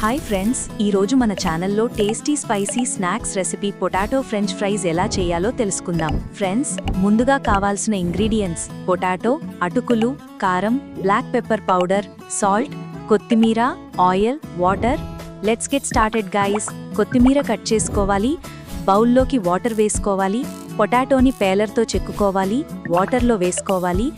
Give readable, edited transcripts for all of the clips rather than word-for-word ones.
Hi friends, ఈ రోజు మన ఛానల్లో tasty spicy snacks recipe potato French fries ఎలా చేయాలో తెలుసుకుందాం. ఫ్రెండ్స్, ముందుగా కావాల్సిన ఇంగ్రీడియంట్స్: పొటాటో, అటుకులు, కారం, బ్లాక్ పెప్పర్ పౌడర్, సాల్ట్, కొత్తిమీర, oil, water. Let's get started guys. కొత్తిమీర కట్ చేసుకోవాలి, బౌల్లోకి వాటర్ వేసుకోవాలి, పొటాటోని పేలర్తో చెక్కుకోవాలి, వాటర్లో వేసుకోవాలి.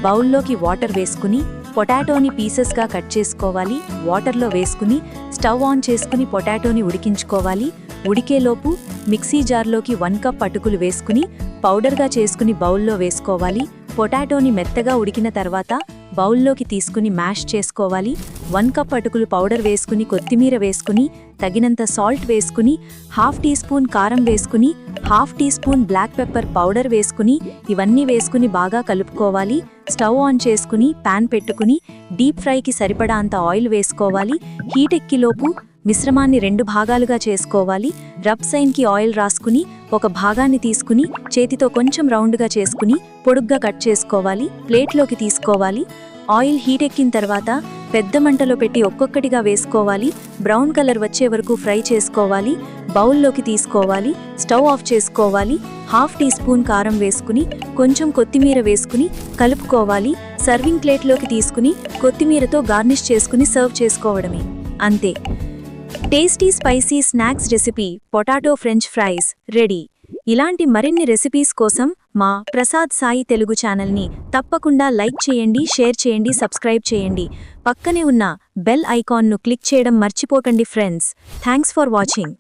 బౌల్లోకి వాటర్ వేసుకుని పొటాటోని పీసెస్గా కట్ చేసుకోవాలి, వాటర్లో వేసుకుని స్టవ్ ఆన్ చేసుకుని పొటాటోని ఉడికించుకోవాలి. ఉడికేలోపు మిక్సీ జార్లోకి 1 కప్ అటుకులు వేసుకుని పౌడర్గా చేసుకుని బౌల్లో వేసుకోవాలి. పొటాటోని మెత్తగా ఉడికిన తర్వాత బౌల్లోకి తీసుకుని మ్యాష్ చేసుకోవాలి. 1 కప్ అటుకులు పౌడర్ వేసుకుని కొత్తిమీర వేసుకుని తగినంత సాల్ట్ వేసుకుని హాఫ్ టీ స్పూన్ కారం వేసుకుని half teaspoon black pepper powder వేసుకుని ఇవన్నీ వేసుకుని బాగా కలుపుకోవాలి. స్టవ్ ఆన్ చేసుకుని ప్యాన్ పెట్టుకుని డీప్ ఫ్రైకి సరిపడా అంత ఆయిల్ వేసుకోవాలి. హీట్ ఎక్కిలోపు మిశ్రమాన్ని 2 భాగాలుగా చేసుకోవాలి. రబ్ సైన్కి ఆయిల్ రాసుకుని ఒక భాగాన్ని తీసుకుని చేతితో కొంచెం రౌండ్గా చేసుకుని పొడుగ్గా కట్ చేసుకోవాలి. ప్లేట్లోకి తీసుకోవాలి. ఆయిల్ హీట్ ఎక్కిన తర్వాత పెద్ద మంటలో పెట్టి ఒక్కొక్కటిగా వేసుకోవాలి. బ్రౌన్ కలర్ వచ్చే వరకు ఫ్రై చేసుకోవాలి. బౌల్లోకి తీసుకోవాలి. స్టవ్ ఆఫ్ చేసుకోవాలి. హాఫ్ టీ స్పూన్ కారం వేసుకుని కొంచెం కొత్తిమీర వేసుకుని కలుపుకోవాలి. సర్వింగ్ ప్లేట్లోకి తీసుకుని కొత్తిమీరతో గార్నిష్ చేసుకుని సర్వ్ చేసుకోవడమే. అంతే, tasty spicy snacks recipe potato French fries ready. ఇలాంటి మరిన్ని రెసిపీస్ కోసం మా ప్రసాద్ సాయి తెలుగు ఛానల్ని తప్పకుండా లైక్ చేయండి, షేర్ చేయండి, సబ్స్క్రైబ్ చేయండి. పక్కనే ఉన్న బెల్ ఐకాన్ను క్లిక్ చేయడం మర్చిపోకండి ఫ్రెండ్స్. Thanks for watching.